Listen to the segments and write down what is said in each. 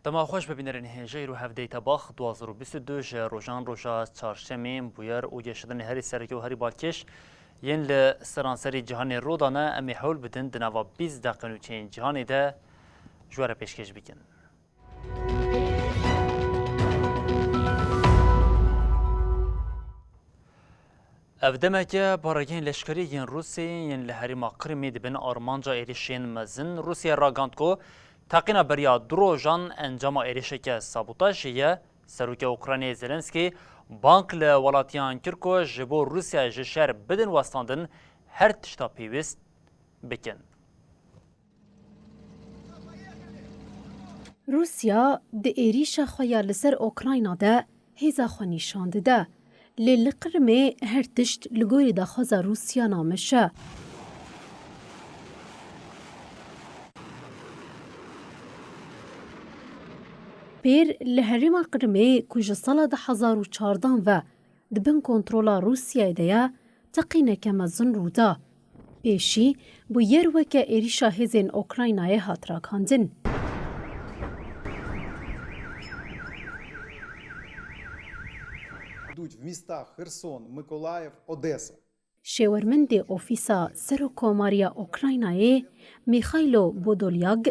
Dema xweş bibînerin hêjeyî û hevdeyta bax 2022 ji rojan roja çarşemên bûyer û geşidinê herî sereke û herî balkêş yên li seranserî cihanê rodane em ê hewl bidin di nava 20 deqenûçeyên cihanê de ji we re pêşkêş bikin. Ev demeke baregehên leşkerî yên Rûsyayê yên li herêma Qrimê dibin armanca êrişên mezin. Rûsya ragand ku teqîna beriya du rojan encama êrişeke sabotajê ye. Serokê Ukraynayê Zelenskî bank li welatiyan kir ku ji bo Rûsya ji şer bidin westandin her tişta pêwîst bikin. Rûsya di êrîşa xwe ya li ser Ukrayna de hêza xwe nîşan dide. Lê li Qrimê her tişt li gorî daxwaza Rûsya nameşe. Pêr li herêma Qrimê ku ji sala 2014 ve dibin kontrola Rûsyayê de ye teqîneke mezin rûda. Pêşî bûyer weke êrîşa hêzên Ukraynayê hat rakandin. Йдуть в містах Херсон, Миколаїв, Одеса. Şêwermendê Ofîsa Serokkomariya Ukraynayê Mîxailo Podolyak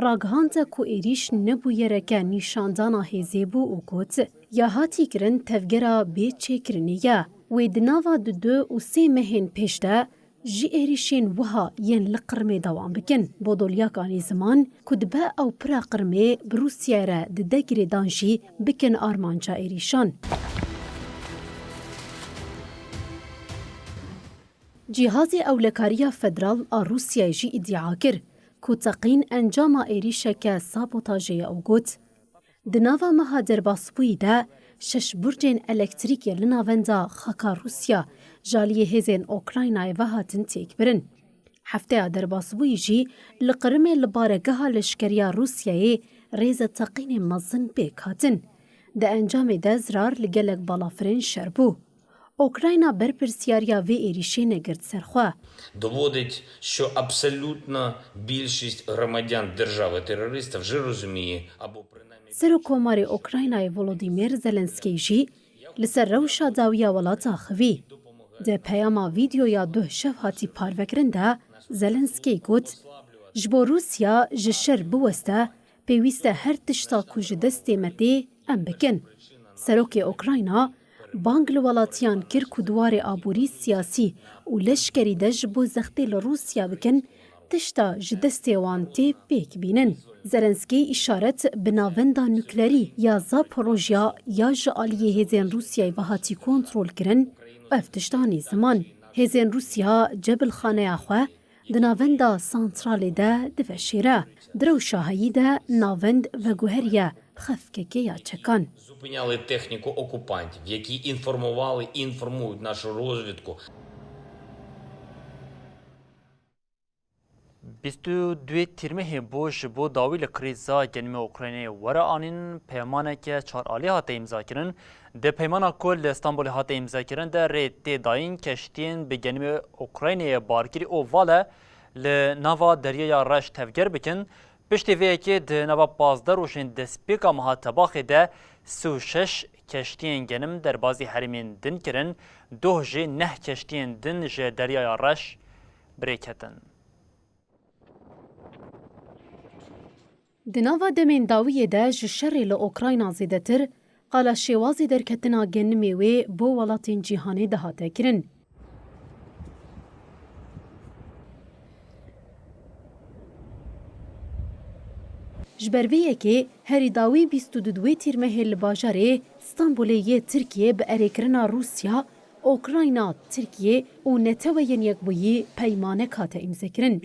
ragihande ku êrîş nebûyereke nîşandana hêzê bû û got ya hatî kirin tevgera bêçêkirinê ye. Wê di nava du û sê mehên pêş de ji êrîşên wiha yên li Qrimê dewam bikin. Podolyak anî ziman ku dibe ew pira Qrimê bi Rûsyayê re di degirê dan jî bikin armanca êrîşan. Cihazê Ewlekariya Federal a Rûsyayê jî îddia kir ku teqîn encama êrîşeke sabotajê ye û got di nava meha derbasbûyî de 6 burcên elektrîkê li navenda xaka Rûsya ji aliyê hêzên Ukraynayê ve hatin têkbirin. Hefteya derbasbûyî jî li Qrimê li baregeha leşkeriya Rûsyayê rêza teqînên mezin pêk hatin. Di encamê de zirar li gelek balafirên şer bû. Україна берпрсіяр'я вê êrişê negirt serxwe. Доводить, що абсолютна більшість громадян держави-терориста вже розуміє, або принаймні... Serokkomarê Ukraynayê Volodymyr Zelenskî jî li ser rewşa dawiya welata xivî. Di peyama vîdeoya duh şev hatî parvekirin de Zelenskî got ji bo Rûsya ji şer biweste pêwîst e her tişta ku ji destê me tê em bikin. Serokê Ukrayna بانگ li welatiyan kir ku dwarê aborî siyasî û leşkerî de ji bo zextê li Rûsya bikin, tişta ji destê wan tê pêk bînin. Zelenskî îşaret bi navenda nuklerî ya Zaporojya ya ji aliyê hêzên Rûsyayê ve hatî kontrol kirin, ev tiştanî ziman. Hêzên Rûsya cebilxaneya xwe di navenda santralê de diveşêre. Di rewşa heyî de navend veguheriye xefkekê ya çekan. Зупиняли техніку окупантів, які інформували і інформують нашу розвідку. 22 tîrmehê bû ji bo dawî li krîza genîma Ukraynayê were anîn peymaneke çaralî hate îmzakirin. Di peymana ku li Stenbolê hate îmzakirin de rê tê dayîn keştiyên bi genîma Ukraynayê barkirî ovale li nava deryaya reş tevger bikin. Piştî vê yekê di nava 15 rojên destpêka meha Tebaxê de 36 keştiyên genim derbasî herêmên din kirin, doh jê neh keştiyên din ji deryaya reş birêketin. Di nava demên dawiyê de ji şerê li Ukrayna zêdetir, qala şêwazê derketina genimê wê bo welatên cîhanê de hate kirin. Ji ber vê yekê herî dawî 22 tîrmehê li bajarê Stenbolê yê Tirkiye bi erêkirina Rûsya, Ukrayna, Tirkiye û neteweyên yekbûyî peymanek hate îmzekirin.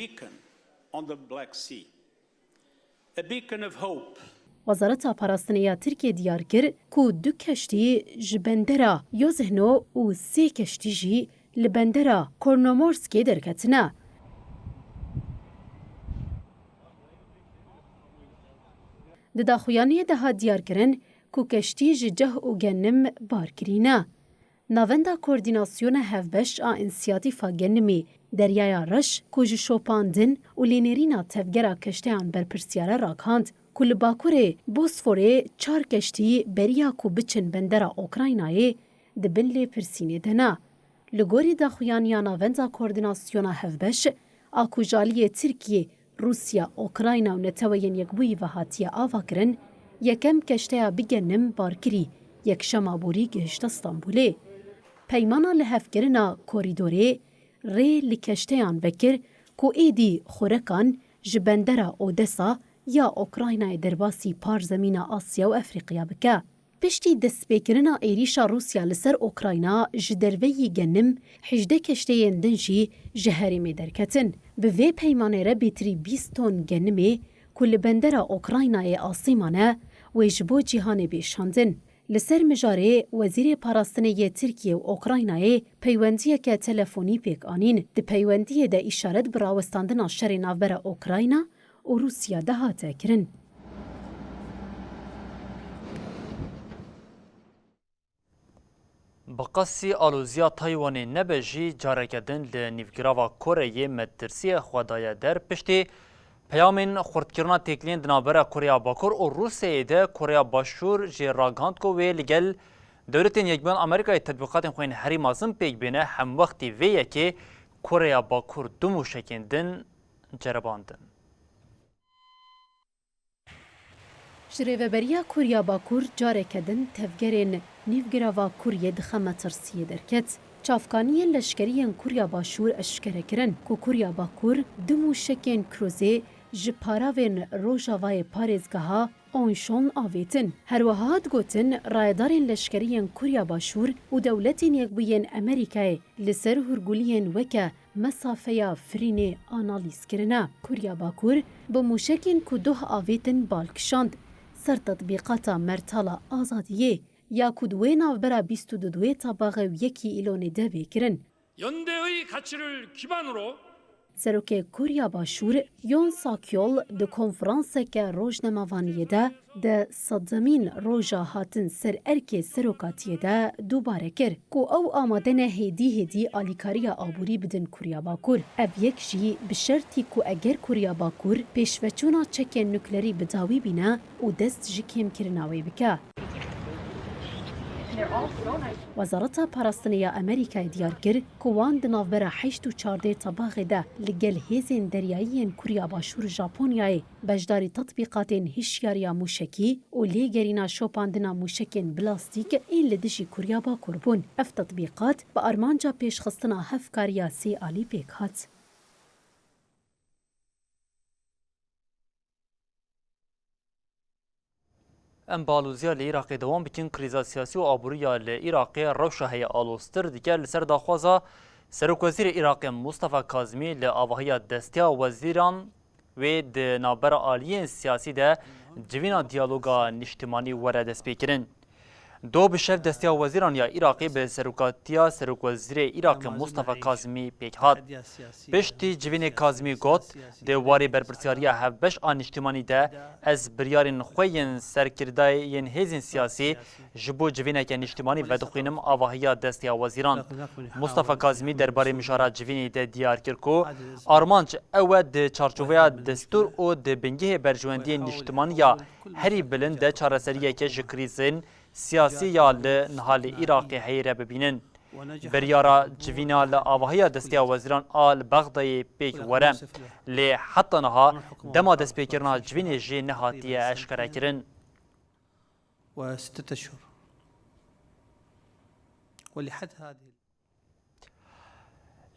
Wezareta Parastinêya Tirkiye diyar kir ku 2 keştî ji bendera Yozhno û 3 keştî jî li bendera Kornomorskê derketine. Di daxuyaniyê de hat diyar kirin ku keştî ji ceh û genim barkirîne. Navenda koordinasyona hevbeş a inisiyatîfa genimê Deryaya Reş ku ji şopandin û lênêrîna tevgera keşteyan berpirsyara rakand ku li Bakurê Bosforê 4 keştî beriya ku biçin bendera Okraynayê dibin lêpirsînê de ne. Li gorî daxuyaniya navenda koordinasyona hevbeş a ku jaliyê Tirkiye, Rusya, Okrayna û neteweyên yekbûyî ve hatiye avakirin, yekem keşteya bigenim barkirî yekşema borî gihişte Stenbolê. Peymana li hevkirina korîdorê rê li keşteyan vekir ku êdî xorekan ji bendera Odesa ya Okraynayê derbasî parzemîna Asya û Efrîqiya bike. Piştî destpêkirina êrîşa Rusya li ser Okrayna ji derveyî genim 18 keşteyên din jî ji herêmê derketin. Bi vê peymanê re bêtirî 20 ton genimê ku li bendera Okraynayê asîmane wê ji bo cîhanê bêşandin. Li ser mijarê Wezîrê Parastinê yê Tirkiye û Okraynayê peywendiyeke telefonî pêk anîn. Di peywendiyê de îşaret bi rawestandina şerê navbera Okrayna û Rusya de hate kirin. Bi qasî alûziya Taywanê nebe jî careke din li nîvgirava Koreyê medtirsiya xwe daye der piştî peyamên xurtkirina têkiliyên di navbera Koreya Bakur û Rûsyayê de Koreya Başûr jê ragihand ku wê li gel dewletên Yekbûn Amerîkayê tetbîqatên xwe yên herî mezin pêk bîne hemwextî vê yekê Koreya Bakur du mûşekên din cerebandin. Ji rêveberiya Kurya Bakur careke din tevgerên nîvgirava Kuryê dixe metirsiyê derket. Çavkaniyên leşkeriyên Kurya Başûr eşkere kirin ku Kurya Bakur du mûşekên krûzê ji paravên Rojavayê parêzgeha Onşon avêtin. Her wiha hat gotin rayedarên leşkeriyên Kurya Başûr û dewletên Yekbûyên Amerîkayê li ser hûrguliyên weke mesafeya Frînê analîz kirine. Kurya Bakur bi mûşekên ku duh avêtin balkişand ser tetbîqata Mertala Azadiyê ya ku di wê navbera 22 tabaxê yekî îlonê de vêkirin. 연대의 가치를 기반으로 Serokê Kurya Başûr Yon Sakyol di konferanseke rojnemavaniyê de di sedemîn roja hatin ser erkê serokatiyê de dubare kir ku ew amade ne hêdî alîkariya aborî bidin Kurya Bakur. Ev yek jî bi şertî ku eger Kurya Bakur pêşveçûna çekên nuklerî bidawî bîne û dest ji kêmkirina wê bike. Wezareta Parastinê ya Amerîkayê diyar kir ku wan di navbera 14 tabaxê de li gel hêzên deryayî Kurya Başûr Japonyayê beşdarî tetbîqatên hişyariya mûşekî û lêgerîna şopandina mûşekên plastîk ên li dijî Kurya Bakur bûn. Ev tetbîqat bi armanca pêşxistina hevkariya sê alî pêk hat. Em balûziya li Iraqê dewam bikin krîza siyasî û aboriya li Iraqê rewşa heye alostir dike li ser daxwaza Serokwezîrê Iraqê Mustafa Kazmî li avahiya destiya wezîran wê di navbera aliyên siyasî de civîna diyaloga niştimanî were destpêkirin. Do bi şev destiya wezîran ya Iraqê bi serokatiya Serokwezîrê Iraqê Mustafa Kazmî pêk hat. Piştî civînê Kazmî got di warê berpirsiyariya hevbeş a niştimanî de ez biryarên xwe yên serkirdayên hêzên siyasî ji bo civîneke niştimanî vedixwînim avahiya destiya wezîran. Mustafa Kazmî derbarê mijara civînê de diyar kir ku armanc ew e di çarçoveya destûr û di bingehê berjewendiyên niştimaniya herî bilind de çareseriyeke ji krîzên siyasî ya li niha li Iraqê heyê re bibînin. Biryara civîna li avahiya destiya wezîran a li Bexdayê pêk were lê heta niha dema destpêkirina civînê jê nehatiye eşkerekirin.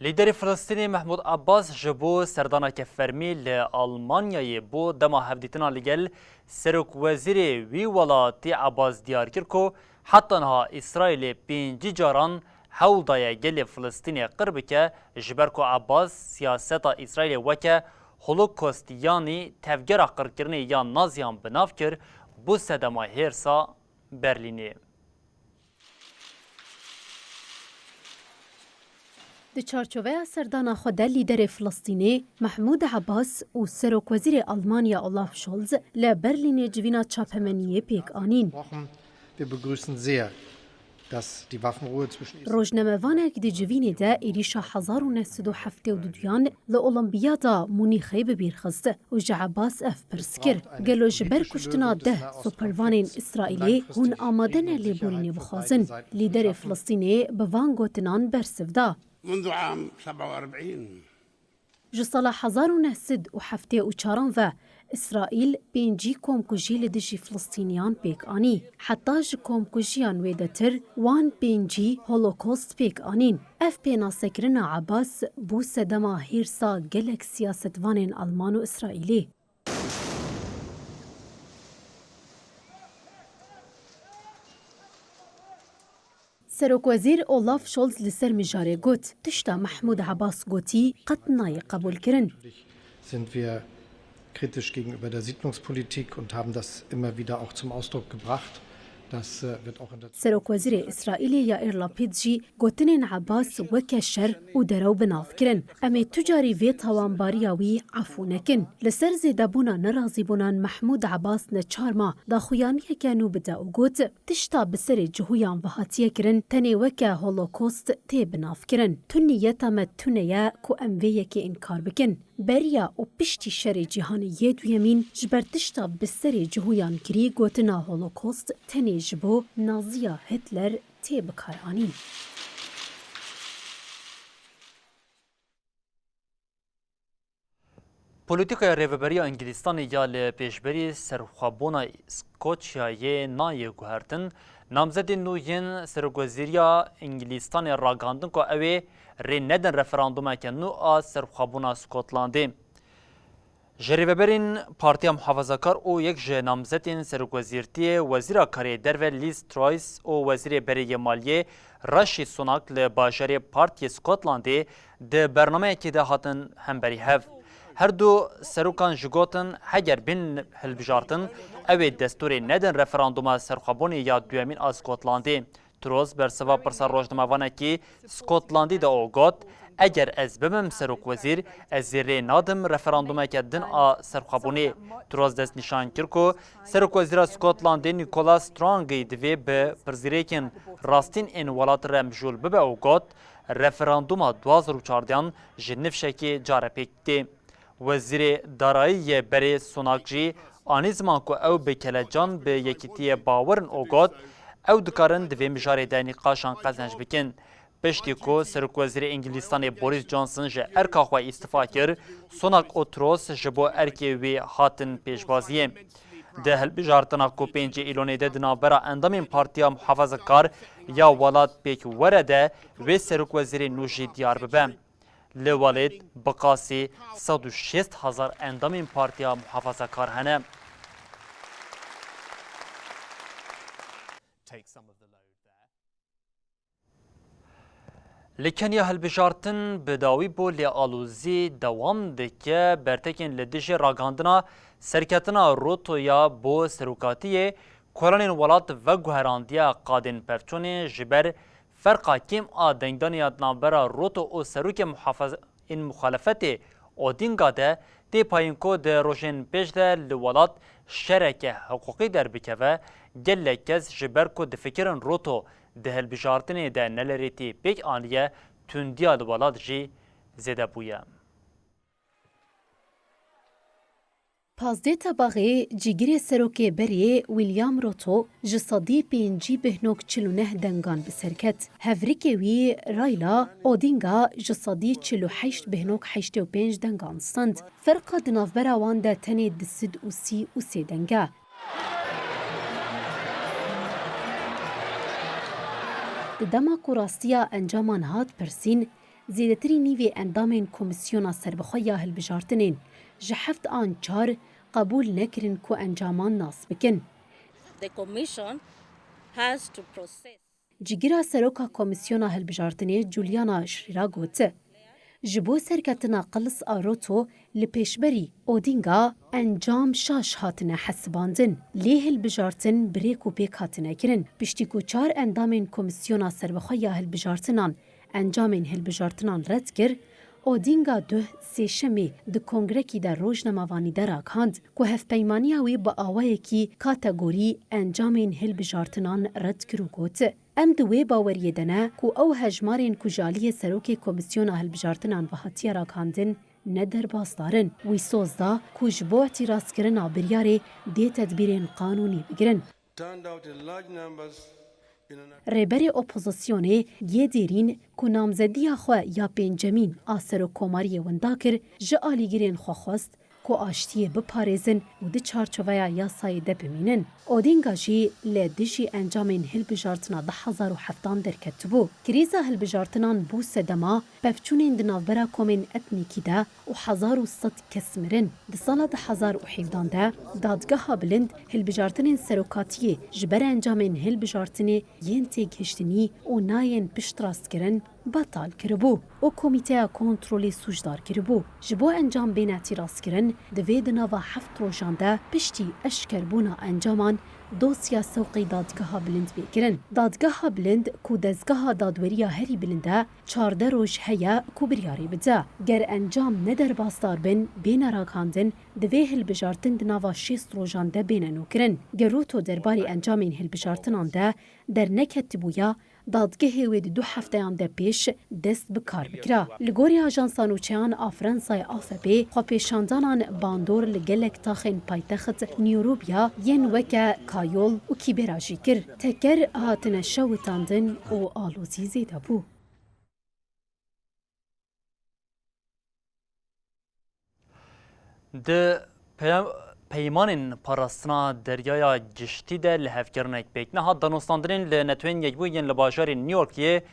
Lîderê Filistînê Mehmud Abbas ji bo serdaneke fermî li Almanyayê bo dema hevdîtina li gel Serokwezîrê wî welatî Abbas diyar kir ku heta niha İsraîlê 5 caran hewl daye gelê Filistînê qir bike ji ber ku Abbas siyaseta İsraîlê weke Holokost yanî tevgera qirkirinê ya Naziyan bi nav kir bu sedema hêrsa Berlînê. Di çarçoveya serdana xwe de lîderê Filistînê Mahmud Abbas û Serokwezîrê Almanya Olaf Scholz li Berlînê civîna çapemeniyê pêk anîn. Wir begrüßen sehr, dass die Waffenruhe zwischen Israel ڕۆژنەمەوانێک دیجیڤینێ دا ئێریشا 1972 لە ئۆلمبیادا مونیخەی ببیرخست و ji Abbas ev pirs kir. Gelo ji ber kuştina 10 sopervanên İsraîlê hûn amade ne lêborînê bixwazin. Lîderê Filistînê bi van gotinan bersiv da. منذ عام 47 Ji sala 1974 ve İsraîl pêncî komkujî li dijî Filistîniyan pêk anî. Heta ji komkujiyan wê de tir wan pêncî Holokost pêk anîn. Ev pênasekirina Abbas bû sedema hêrsa gelek siyasetvanên Alman û İsraîlê. Serokwezîr Olaf Scholz li ser mijarê got, tişta Mahmud Abbas gotî qet nayê qebûlkirin. sind wir kritisch gegenüber der Siedlungspolitik und haben das immer wieder auch zum Ausdruck gebracht. Das wird auch in der Serokwezîrê İsraîlê Yair Lapid jî gotinên Abbas weke şer û derew binav kirin. Em ê tu carî vê tawambariya wî efû nekin. Li ser zêdebûna nerazîbûnan Mahmud Abbas neçarma daxuyaniyeke nû bide û got tişta bi serê cihûyan vehatiye kirin tenê weke Holokost tê binav kirin. Tu niyeta me tune ye ku em vê yekê inkar bikin. Beriya û piştî şerê cîhanê yê duyemîn ji ber tişta bi serê cihûyan kirî gotina Holokost tenê ji bo Naziya Hitler tê bikaranîn. Polîtîkaya rêveberiya Ingîlistanê ya li pêşberî serxwebûna Skoçyayê nayê guhertin, namzedên nû yên Serokwezîriya Ingîlistanê ragandin ku ew ê rê nedin referandumeke nû a serxwebûna Skotlandê. Ji rêveberên Partiya Muhafazakar û yek ji namzetên serokwezîrtiyê Wezîra Karê Derve Liz Truss û Wezîrê Berê Maliyê Rishi Sunak li bajarê Partiyê Skotlandê di bernameyekê de hatin hemberî hev. Her du serokan ji gotin heger bin hilbijartin ew ê destûrê nedin referanduma serxwebûnê ya duyemîn a Skotlandê. Truss bersiva pirsa rojnamevanekî Skotlandî de o got eger ez bimim serokwezîr ez ê rê nadim referandumeke din a serxwebûnê. Truss dest nîşan kir ku Serokwezîra Skotlandê Nicola Sturgeon divê bi pirzgirêkên rastîn ên welatê re mijûl bibe û got referanduma 2014 ji nifşekê care pêk tê. Wezîrê Darayî yê Berê Sunak jî anî ziman ku ew bi kelecan bi yekîtiyê bawerin û got ew dikarin divê mijarê de nîqaşan qezenc bikin. Piştî ku Serokwezîrê Ingîlistanê Boris Johnson ji erka xwe îstifa kir, Sunak û Truss ji bo erkê wê hatin pêşbaziyê. Di hilbijartina ku 5 îlonê de di navbera endamên Partiya Muhafazakar ya welat pêk were de wê Serokwezîrê nû jî diyar bibe. Li Welêt bi qasî 160,000 endamên Partiya Muhafazakar hene. Li Kenya hilbijartin bi dawî bo lêalûzî dewam dike bertekên li dijî ragandina serketina Rotoya bo serokatiyê kolanên welat veguherandiya qadên pevçûnê ji ber ferqa kêm a dengdaniya navbera Roto û serokê muxalefetê Odinga de tê payîn ku di rojên pêş de li welat şereke hiqûqî derbikeve gelek kes ji ber ku difikirin Roto di hilbijartinê de nelerêtî pêk aniye tundiya li welat jî zêde bûye. Pazdê tebaxê cîgirê serokê Berê William Ruto ji sedî pêncî bihnok 49 dengan bi serket. Hevrikê wî Raila Odinga ji sedî 48 bihnok 85 dengan stand. Ferqa di navbera wan de tenê di sid û sî û sê deng e. Di dema ku rastiya encaman hat pirsîn, zêdetirî nîvê endamên Komîsyona Serbixwe ya Hilbijartinên ji heft an çar qebûl nekirin ku encaman nas bikin. The commission has to process. Cîgira Seroka Komîsyona Hilbijartinê Juliana Şrîra got ji bo serketina Qilis a Roto li pêşberî Odinga encam şaş hatine hesibandin. Lê hilbijartin birêk û pêk hatine kirin. Piştî ku çar endamên Komîsyona Serbixwe ya Hilbijartinan encamên hilbijartinan red kir, Odinga duh sêşemê di kongrekî de rojnemavanî de rakand ku hevpeymaniya wî bi awayekî kategorî encamên hilbijartinan red kir û got ام دوی باوریه دنه کو او هجمارین کجالی سروک کمیسیون هلبجارتنان و هاتیه راکاندن ندر باستارن وی سوزدا کجبو اعتراض کرن آبریاره دی تدبیرین قانونی بگرن. ریبر اپوزیسیونه یه دیرین که نامزدی خواه یا پنجمین آسر و کماری ونداکر جه آلیگیرین خواه خواست که آشتیه بپارزن و ده چارچوه یاسای ده بمینن. اودینگا جی لدیجی انجامین هلبجارتنا 10,007 درکت بو. کریزا هلبجارتنان بو سدما بفچونین دنافبرا کومین اتنیکی ده و 1,100 کسمرن. ده سالا 2017 ده دادگاه بلند هلبجارتنین سروکاتیه جبر انجامین هلبجارتنی ین تیگهشتنی و ناین پشتراست کرن بطال کربو و کمیته کنترلی سوجدار کربو. جبو انجام بین اعتراض کرن دوی دناوا 7 روزانده پشتی اشکر بونا انجامان دوسیا سوقی دادگاه بلند بیکرن. دادگاه بلند کو دزگاه دادوریا هری بلنده 14 روز هیا کو بریاری بده. گر انجام ندر باستار بین بین راکاندن دوی هلبجارتن دناوا 6 روزانده بین نوکرن. گروتو درباری انجامین هلبجارتنان ده در نکت بویا دادگاه وید 2 هفتهان ده پیش دست بکار بکرا. لگوری آجانسان و چیان آفرانسای آفبی خوا پیشاندانان باندور لگلک تاخین پایتخت نیوروبیا ین وکه کایول و کیبراجی کر. تکر هاتن شوتاندن و آلوزی زیده بو. ده پیمان پاراستنا دریای گشتی ده لحفکرنک بیکنه ها دانستاندرین لنتوین یکبوین لباجار نیویورکیه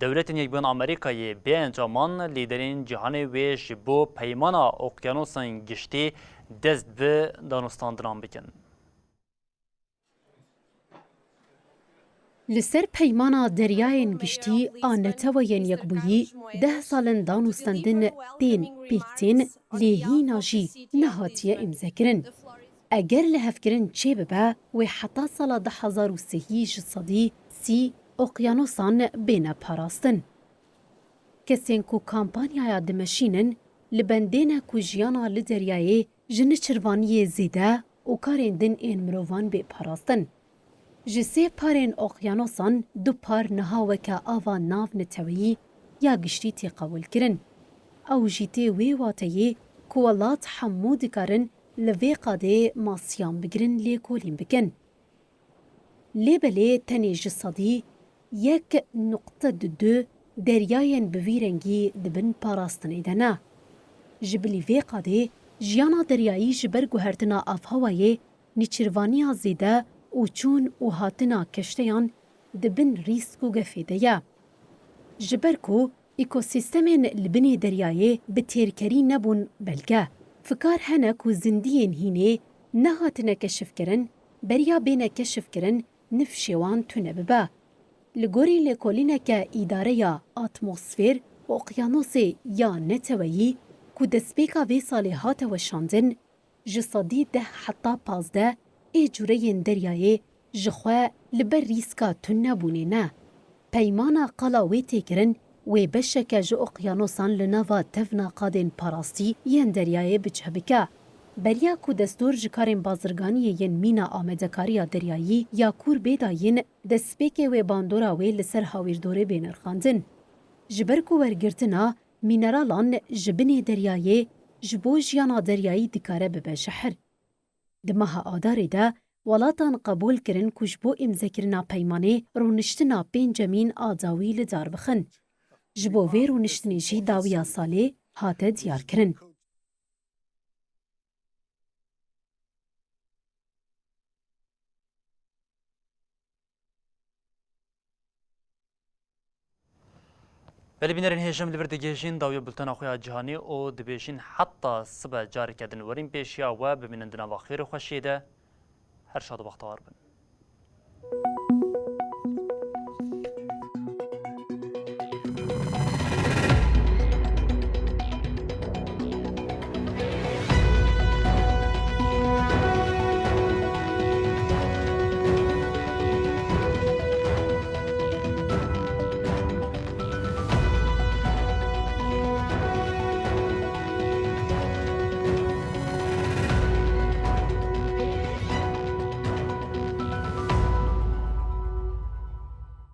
دولت یکبوین آمریکایی به انجامان لیدرین جهان ویش بو پیمان اقیانوسن گشتی دست به دانستاندران بکن. لسر پیمانا دریاین گشتی آنتوین یکبویی 10 سالن دانستندن تین بیکتین لیهینا جی نهاتیه امزکرن. اگر لحفکرن چه ببه و حتا سال 2003 صدی سی اقیانوسان بین پاراستن. کسین کو کامپانیا دمشینن لبندین کو جیانا لدریای جن چروانی زیده و کارندن این مروان به پاراستن. جسه پارین اقیانوسان 2 پار نهاوکه آوا ناو نتویی یا گشتی تی قبول کرن. او جیتی وی واتهی کوالات حمود کارن لوی قاده ماسیان بگرن لی کولین بکن. لی بلی تنیج صدی 1.2 دریاین بویرنگی دبن پاراستن ایدنه. جبلی وی قاده جیانا دریایی جبر گوهرتنا آف هوایی نیچروانی زیده و چون و هاتنا کشتیان دبن ریسک و گفیده یا. جبرکو ایکوسیستمین لبنی دریایی به تیرکری نبون بلگه. فکر هنه کو زندین هینه نه هاتنا کشف کرن بریا بین کشف کرن نفشیوان تونه ببه. لگوری لکولینه که اداره یا اتمسفر و اقیانوس یا نتویی کو دسپیکا وی سالی هات و شاندن جسادی 10 حتی 15 ای جوره دریایی جخواه لبر ریسکا تونه بونه نه. پیمانا قلاوی تکرن و بشکه جو اقیانوسان لنوا تفنا قادن پاراستی ین دریایی بچه بکه. بریا کو دستور جکارین بازرگانی ین مینا آمدکاریا دریایی یا کور بیداین دسپیک و باندورا وی لسر هاویردوره بینرخاندن. جبرکو ورگرتنا مینرالان جبنی دریایی جبو جیانا دریایی دکاره ببه شحر. دمها آداری ده ولاتان قبول کرن کجبو امزکرنا پیمانه رونشتنا پنجمین آداوی لدار بخن. جبو وی رونشتنی جی داویا ساله هاته دیار کرن. بلی بینرین هیجم لبردگیجین داوی بلتن آخوی جهانی او دبیجین حتی صبح جاری کردن ورین پیشیا و ببینندنا و خیر خوشیده هر شاد و بختار بن.